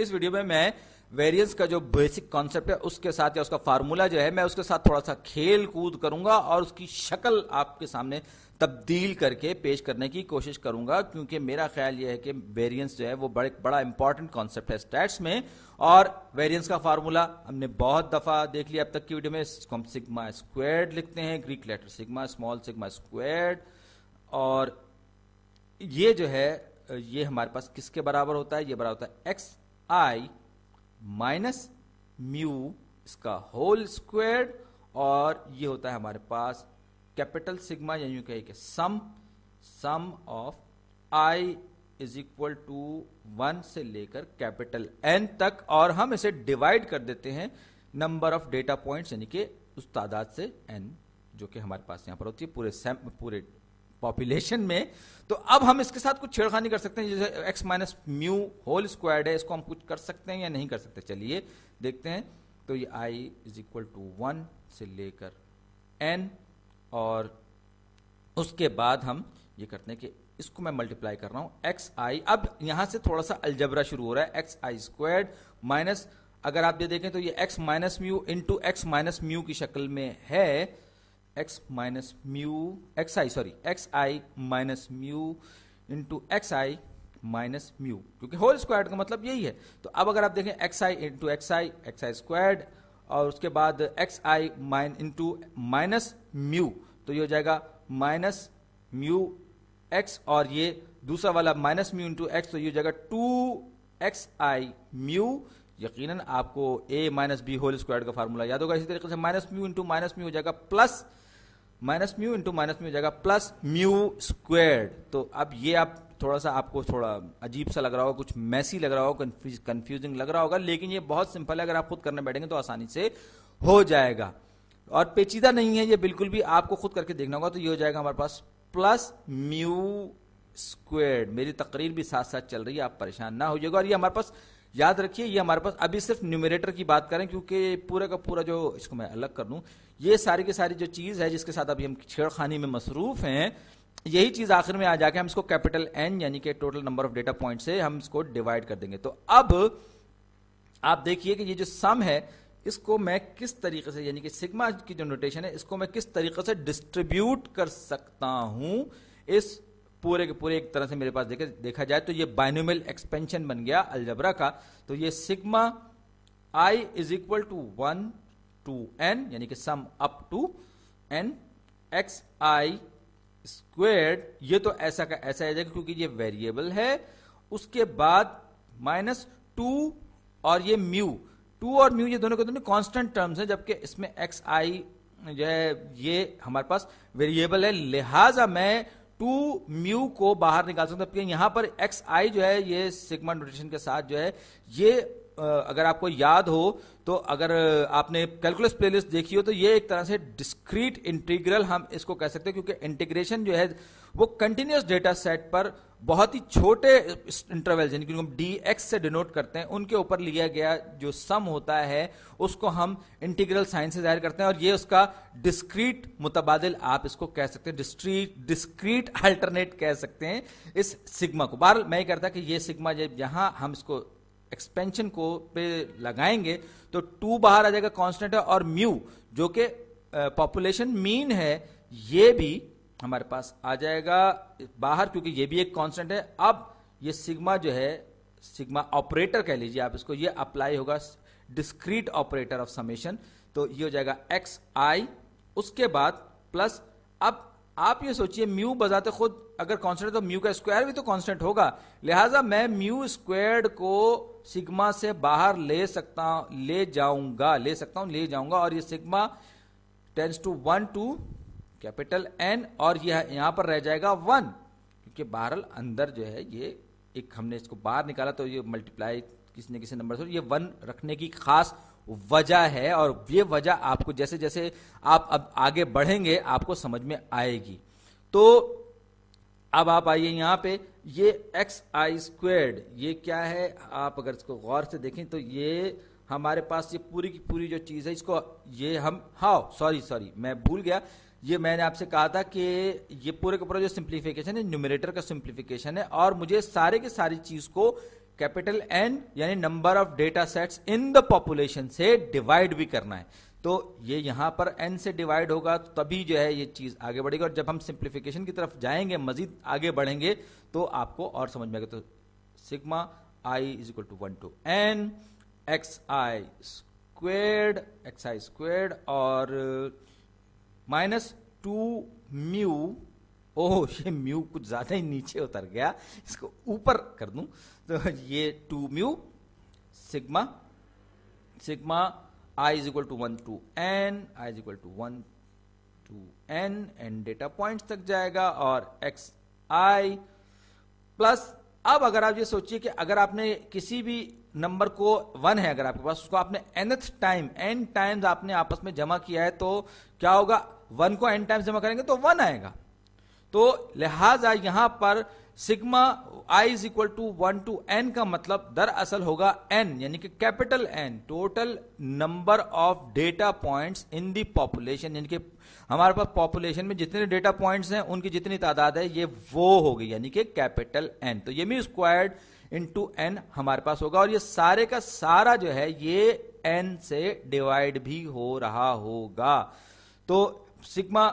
اس video میں میں variance کا جو بیسک کانسیپٹ ہے اس کے ساتھ یا اس کا فارمولا جو ہے میں اس کے ساتھ تھوڑا سا کھیل کود کروں گا اور اس کی شکل آپ کے سامنے تبدیل کر کے پیش کرنے کی کوشش کروں گا، کیونکہ میرا خیال یہ ہے کہ ویریئنس جو ہے وہ بڑا امپورٹنٹ کانسیپٹ ہے اسٹیٹس میں. اور ویریئنس کا فارمولا ہم نے بہت دفعہ دیکھ لیا اب تک کی ویڈیو میں. اس کو ہم سگما اسکوائرڈ لکھتے ہیں، Greek letter sigma, small sigma squared. اور یہ جو ہے یہ ہمارے پاس کس کے برابر ہوتا ہے؟ یہ برابر ہوتا ہے ایکس آئی مائنس میو اس کا ہول اسکوائرڈ، اور یہ ہوتا ہے ہمارے پاس کیپٹل سگما، یعنی یوں کہے کہ sum of i is equal to 1 سے لے کر کیپٹل این تک، اور ہم اسے ڈیوائڈ کر دیتے ہیں نمبر آف ڈیٹا پوائنٹس یعنی کہ اس تعداد سے این جو کہ ہمارے پاس یہاں پر ہوتی ہے پورے پاپولیشن میں. تو اب ہم اس کے ساتھ کچھ چھیڑخانی کر سکتے ہیں، جیسے x minus mu whole squared ہے، اس کو ہم کچھ کر سکتے ہیں یا نہیں کر سکتے. چلیے دیکھتے ہیں. تو یہ آئی از اکول ٹو 1 سے لے کر این، اور اس کے بعد ہم یہ کرتے ہیں کہ اس کو میں ملٹیپلائی کر رہا ہوں ایکس آئی. اب یہاں سے تھوڑا سا الجبرا شروع ہو رہا ہے. ایکس آئی اسکوائرڈ مائنس، اگر آپ یہ دیکھیں تو یہ x minus mu into x minus mu کی شکل میں ہے. ایکس مائنس میو ایکس آئی مائنس میو انٹو ایکس آئی مائنس میو، کیونکہ ہول اسکوائرڈ کا مطلب یہی ہے. تو اب اگر آپ دیکھیں x I into x i squared, اور اس کے بعد ایکس آئی انٹو مائنس میو، تو یہ ہو جائے گا مائنس میو ایکس، اور یہ دوسرا والا مائنس میو انٹو ایکس، تو یہ ہو جائے گا 2 XI میو. یقیناً آپ کو a minus b whole squared کا فارمولا یاد ہوگا. اسی طریقے سے minus mu into minus mu ہو جائے گا plus minus mu into minus mu ہو جائے گا پلس میو اسکوائرڈ. تو اب یہ آپ تھوڑا سا آپ کو تھوڑا عجیب سا لگ رہا ہوگا، کچھ میسی لگ رہا ہوگا، کنفیوزنگ لگ رہا ہوگا، لیکن یہ بہت سمپل ہے. اگر آپ خود کرنے بیٹھیں گے تو آسانی سے ہو جائے گا اور پیچیدہ نہیں ہے یہ بالکل بھی. آپ کو خود کر کے دیکھنا ہوگا. تو یہ ہو جائے گا ہمارے پاس پلس میو اسکوائرڈ. میری تقریر بھی ساتھ ساتھ چل رہی ہے، آپ پریشان نہ ہو جائے گا. اور یہ ہمارے پاس یاد رکھیے، یہ ہمارے پاس ابھی صرف نیومیریٹر کی بات کریں، کیونکہ پورا کا پورا جو اس کو میں الگ کر لوں، یہ ساری کی ساری جو چیز ہے جس کے ساتھ ابھی ہم چھیڑخانی میں مصروف ہیں، یہی چیز آخر میں آ جا کے ہم اس کو کیپٹل این یعنی کہ total number of data point سے ہم اس کو ڈیوائڈ کر دیں گے. تو اب آپ دیکھیے کہ یہ جو سم ہے اس کو میں کس طریقے سے، یعنی کہ سگما کی جو نوٹیشن ہے اس کو میں کس طریقے سے ڈسٹریبیوٹ کر سکتا ہوں. اس پورے کے پورے ایک طرح سے میرے پاس دیکھا جائے تو یہ بائنومیل ایکسپینشن بن گیا الجبرا کا. تو یہ sigma i is equal to 1 to n یعنی کہ sum up to n x i squared. یہ تو ایسا کا ایسا ہے کیونکہ یہ ویریبل ہے. اس کے بعد مائنس 2 اور یہ میو، 2 اور میو یہ دونوں کے دونوں کانسٹنٹ ٹرمز ہیں، جبکہ اس میں ایکس آئی جو ہے یہ ہمارے پاس ویریبل ہے. لہذا میں 2 میو کو باہر نکال سکتا ہوں. یہاں پر ایکس آئی جو ہے یہ سگما نوٹیشن کے ساتھ جو ہے یہ اگر آپ کو یاد ہو تو اگر آپ نے کیلکولس پلے لسٹ دیکھی ہو تو یہ ایک طرح سے ڈسکریٹ انٹیگرل ہم اس کو کہہ سکتے ہیں، کیونکہ انٹیگریشن جو ہے وہ کنٹینیوس ڈیٹا سیٹ پر بہت ہی چھوٹے انٹرول یعنی کہ ہم ڈی ایکس سے ڈینوٹ کرتے ہیں، ان کے اوپر لیا گیا جو سم ہوتا ہے اس کو ہم انٹیگرل سائن سے ظاہر کرتے ہیں، اور یہ اس کا ڈسکریٹ متبادل آپ اس کو کہہ سکتے ہیں، ڈسکریٹ الٹرنیٹ کہہ سکتے ہیں اس سگما کو. بہرحال میں یہ کہتا کہ یہ سگما جب یہاں ہم اس کو ایکسپینشن کو پہ لگائیں گے تو 2 باہر آ جائے گا کانسٹنٹ ہے، اور میو جو کہ پاپولیشن مین ہے یہ بھی ہمارے پاس آ جائے گا باہر، کیونکہ یہ بھی ایک کانسٹنٹ ہے. اب یہ سگما جو ہے سگما آپریٹر کہہ لیجیے آپ اس کو، یہ اپلائی ہوگا ڈسکریٹ آپریٹر آف سمیشن. تو یہ ہو جائے گا ایکس آئی، اس کے بعد پلس. اب آپ یہ سوچئے میو بذات خود اگر کانسٹنٹ تو میو کا اسکوائر بھی تو کانسٹنٹ ہوگا، لہٰذا میں میو اسکوائرڈ کو سگما سے باہر لے جاؤں گا، اور یہ sigma tends to 1 to capital N, اور یہ یہاں پر رہ جائے گا 1، کیونکہ بہرحال اندر جو ہے یہ ایک ہم نے اس کو باہر نکالا تو یہ ملٹیپلائی کسی نہ کسی نمبر سے، یہ 1 رکھنے کی خاص وجہ ہے، اور یہ وجہ آپ کو جیسے جیسے آپ اب آگے بڑھیں گے آپ کو سمجھ میں آئے گی. تو اب آپ آئیے یہاں پہ یہ ایکس آئی اسکوائرڈ یہ کیا ہے، آپ اگر اس کو غور سے دیکھیں تو یہ ہمارے پاس یہ پوری کی پوری جو چیز ہے اس کو یہ ہم سوری میں بھول گیا، یہ میں نے آپ سے کہا تھا کہ یہ پورے کا پورا جو سمپلیفیکیشن ہے نیومیریٹر کا سمپلیفیکیشن ہے، اور مجھے سارے کی ساری چیز کو कैपिटल एन यानी number of data sets in the population से डिवाइड भी करना है। तो ये यहां पर n से डिवाइड होगा तभी जो है ये चीज आगे बढ़ेगी, और जब हम सिंप्लीफिकेशन की तरफ जाएंगे, मजीद आगे बढ़ेंगे, तो आपको और समझ में आएगा। तो sigma i is equal to 1 to n xi squared और माइनस 2 म्यू, ओह ये म्यू कुछ ज्यादा ही नीचे उतर गया, इसको ऊपर कर दूं, तो ये 2 mu sigma i is equal to 1 to n, i is equal to 1 to n data points तक जाएगा, और xi प्लस, अब अगर आप ये सोचिए कि अगर आपने किसी भी नंबर को 1 है अगर आपके पास, उसको आपने nth टाइम n टाइम्स आपने आपस में जमा किया है, तो क्या होगा, 1 को n टाइम्स जमा करेंगे तो 1 आएगा। तो लिहाजा यहां पर sigma i is equal to 1 to n का मतलब दरअसल होगा n, यानी कि capital N, total number of data points in the population, यानी कि हमारे पास पॉपुलेशन में जितने डेटा पॉइंट्स हैं उनकी जितनी तादाद है ये वो होगी, यानी कि कैपिटल N। तो ये म्यू स्क्वायर्ड इंटू n हमारे पास होगा, और ये सारे का सारा जो है ये n से डिवाइड भी हो रहा होगा। तो सिग्मा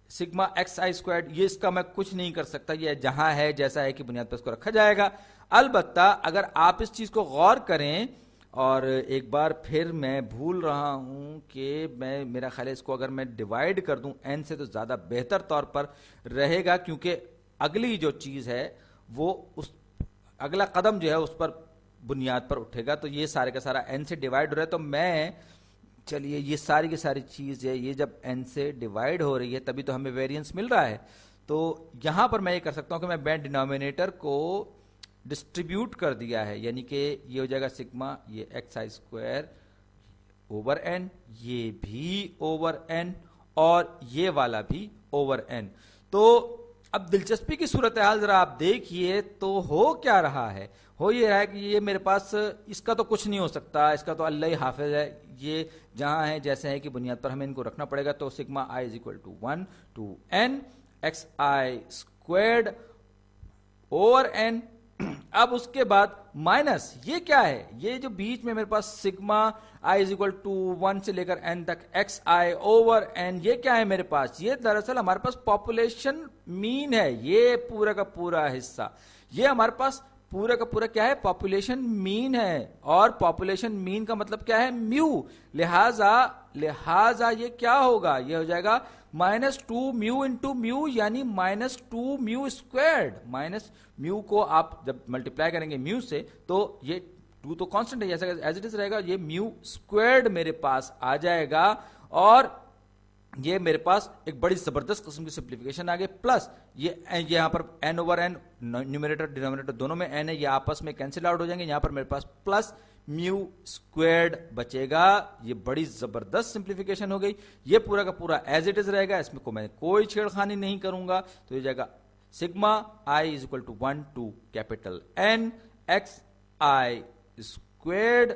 xi स्क्वायर्ड, ये इसका मैं कुछ नहीं कर सकता, ये जहां है जैसा है कि बुनियाद पर इसको रखा जाएगा। अलबत्ता अगर आप इस चीज को गौर करें, और एक बार फिर मैं भूल रहा हूं कि मेरा ख्याल है इसको अगर मैं डिवाइड कर दूं n से तो ज्यादा बेहतर तौर पर रहेगा, क्योंकि अगली जो चीज है वो उस अगला कदम जो है उस पर बुनियाद पर उठेगा। तो ये सारे का सारा n से डिवाइड हो रहा है, तो मैं चलिए ये सारी की सारी चीज है, ये जब n से डिवाइड हो रही है तभी तो हमें वेरिएंस मिल रहा है। तो यहां पर मैं ये कर सकता हूं कि मैं डिनोमिनेटर को डिस्ट्रीब्यूट कर दिया है, यानी कि ये हो जाएगा सिग्मा ये xi स्क्वायर ओवर n, ये भी ओवर n, और ये वाला भी ओवर n। तो अब दिलचस्पी की सूरत हाल जरा आप देखिए, तो हो क्या रहा है, हो ये रहा है कि ये मेरे पास इसका तो कुछ नहीं हो सकता, इसका तो अल्लाह ही हाफिज है, ये जहां है जैसे है कि बुनियाद पर हमें इनको रखना पड़ेगा। तो sigma i is equal to 1 to n xi squared over n। अब उसके बाद माइनस, ये क्या है, ये जो बीच में मेरे पास sigma i is equal to 1 से लेकर n तक xi ओवर n, ये क्या है मेरे पास, ये दरअसल हमारे पास पॉपुलेशन मीन है, ये पूरा का पूरा हिस्सा, ये हमारे पास पूरा का पूरा क्या है, पॉपुलेशन मीन है, और पॉपुलेशन मीन का मतलब क्या है, म्यू। लिहाजा ये क्या होगा, ये हो जाएगा -2 म्यू इंटू म्यू, यानी -2 म्यू स्क्वायर्ड। माइनस म्यू को आप जब मल्टीप्लाई करेंगे म्यू से, तो ये 2 तो कांस्टेंट है, जैसा एज इट इज रहेगा, ये म्यू स्क्वायर्ड मेरे पास आ जाएगा, और ये मेरे पास एक बड़ी जबरदस्त किस्म की सिंप्लीफिकेशन आ गई। प्लस ये यहां पर n over n, numerator denominator दोनों में n है, ये आपस में कैंसिल आउट हो जाएंगे, यहां पर मेरे पास प्लस म्यू स्क्वायर्ड बचेगा। ये बड़ी जबरदस्त सिंप्लीफिकेशन हो गई, ये पूरा का पूरा एज इट इज रहेगा, इसमें को मैं कोई छेड़खानी नहीं करूंगा। तो ये जाएगा sigma i is equal to 1 to capital N xi squared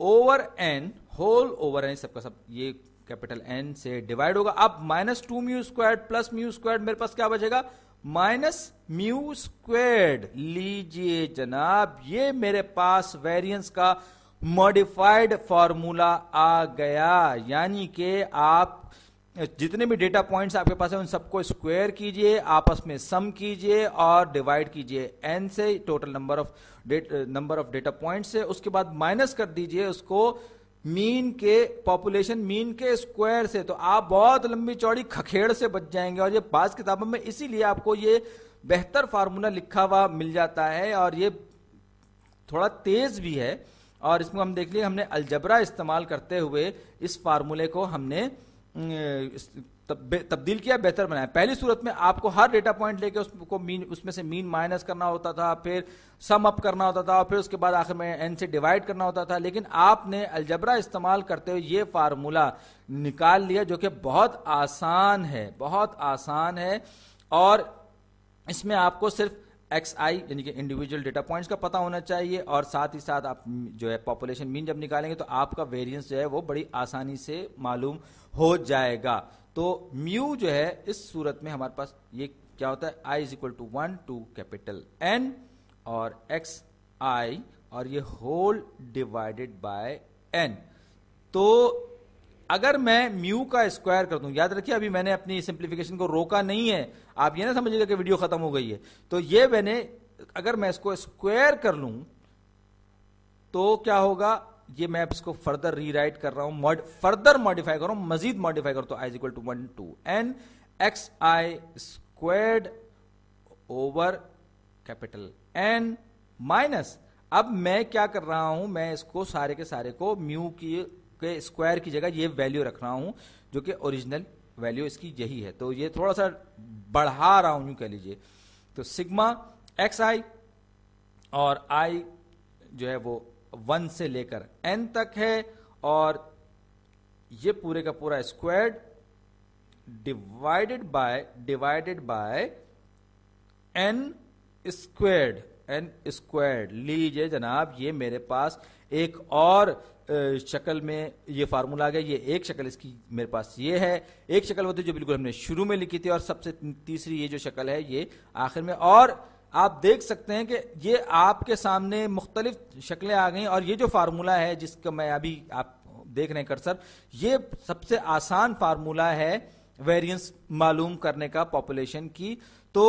over n whole over n, सबका सब ये कैपिटल N से डिवाइड होगा। अब -2 mu squared plus mu squared, मेरे पास क्या बचेगा, माइनस म्यू स्क्वायर्ड। लीजिए जनाब, ये मेरे पास वेरिएंस का मॉडिफाइड फॉर्मूला आ गया, यानी कि आप जितने भी डेटा पॉइंट्स आपके पास है उन सबको स्क्वायर कीजिए, आपस में सम कीजिए और डिवाइड कीजिए n से, total number of data points से, उसके बाद माइनस कर दीजिए उसको मीन के, पॉपुलेशन मीन के स्क्वायर से, तो आप बहुत लंबी चौड़ी खखेड़ से बच जाएंगे। और ये बाज किताबों में इसीलिए आपको ये बेहतर फार्मूला लिखा हुआ मिल जाता है, और ये थोड़ा तेज भी है, और इसमें हम देख लिए हमने अलजबरा इस्तेमाल करते हुए इस फार्मूले को हमने तब्दील किया, बेहतर बनाया। पहली सूरत में आपको हर डेटा पॉइंट लेके उसको मीन, उसमें से मीन माइनस करना होता था, फिर सम अप करना होता था, और फिर उसके बाद आखिर में n से डिवाइड करना होता था। लेकिन आपने अलजबरा इस्तेमाल करते हुए ये फार्मूला निकाल लिया, जो कि बहुत आसान है, बहुत आसान है। और इसमें आपको सिर्फ xi यानी कि इंडिविजुअल डेटा पॉइंट्स का पता होना चाहिए, और साथ ही साथ आप जो है पॉपुलेशन मीन जब निकालेंगे तो आपका वेरिएंस जो है वो बड़ी आसानी से मालूम हो जाएगा। तो म्यू जो है इस सूरत में हमारे पास ये क्या होता है, i is equal to 1 to capital N, और आई और ये होल डिवाइडेड बाय एन। तो अगर मैं म्यू का स्क्वायर कर दूं, याद रखिए अभी मैंने अपनी सिंप्लीफिकेशन को रोका नहीं है, आप ये ना समझिएगा कि वीडियो खत्म हो गई है। तो ये मैंने अगर मैं इसको स्क्वायर कर लूं तो क्या होगा, ये मैं इसको फर्दर रीराइट कर रहा हूं, फर्दर मॉडिफाई कर रहा हूं, मजीद मॉडिफाई कर, तो i is equal to 1 to n x i squared over capital N minus, अब मैं क्या कर रहा हूं, मैं इसको सारे के सारे को म्यू के स्क्वायर की जगह ये वैल्यू रख रहा हूं जो कि ओरिजिनल वैल्यू इसकी यही है, तो ये थोड़ा सा बढ़ा रहा हूं यूं कह लीजिए। तो सिग्मा एक्स आई और आई जो है वो 1 से लेकर n तक है, और ये पूरे का पूरा squared divided by n squared लीजिए जनाब। ये मेरे पास एक और शक्ल में ये फार्मूला आ गया, ये एक शक्ल इसकी मेरे पास ये है, एक शक्ल होती है जो बिल्कुल हमने शुरू में लिखी थी, और सबसे तीसरी ये जो शक्ल है ये आखिर में। और आप देख सकते हैं कि ये आपके सामने मुख्तलिफ शक्लें आ गई, और ये जो फार्मूला है जिसका मैं अभी आप देख रहे हैं कर्सर, ये सबसे आसान फार्मूला है वेरिएंस मालूम करने का पॉपुलेशन की। तो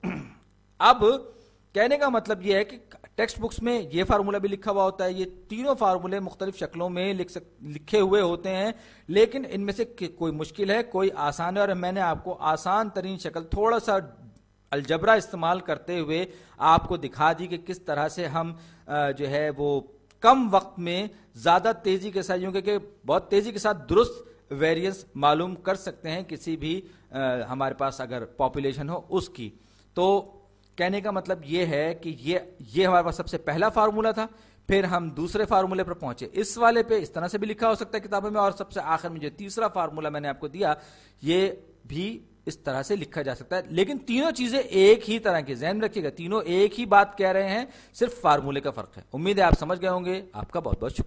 अब कहने का मतलब ये है कि टेक्स्ट बुक्स में ये फार्मूला भी लिखा हुआ होता है, ये तीनों फार्मूले मुख्तलिफ शक्लों में लिखे हुए होते हैं, लेकिन इनमें से कोई मुश्किल है कोई आसान है, और मैंने आपको आसान तरीन शक्ल थोड़ा सा अलजबरा इस्तेमाल करते हुए आपको दिखा दी कि किस तरह से हम जो है वो कम वक्त में ज्यादा तेजी के साथ, क्योंकि बहुत तेजी के साथ दुरुस्त वेरिएंस मालूम कर सकते हैं किसी भी हमारे पास अगर पॉपुलेशन हो उसकी। तो कहने का मतलब ये है कि ये हमारे पास सबसे पहला फार्मूला था, फिर हम दूसरे फार्मूले पर पहुंचे, इस वाले पे इस तरह से भी लिखा हो सकता है किताबों में, और सबसे आखिर में जो तीसरा फार्मूला मैंने आपको दिया ये भी इस तरह से लिखा जा सकता है। लेकिन तीनों चीजें एक ही तरह की, ध्यान रखिएगा, तीनों एक ही बात कह रहे हैं, सिर्फ फार्मूले का फर्क है। उम्मीद है आप समझ गए होंगे। आपका बहुत बहुत शुक्रिया।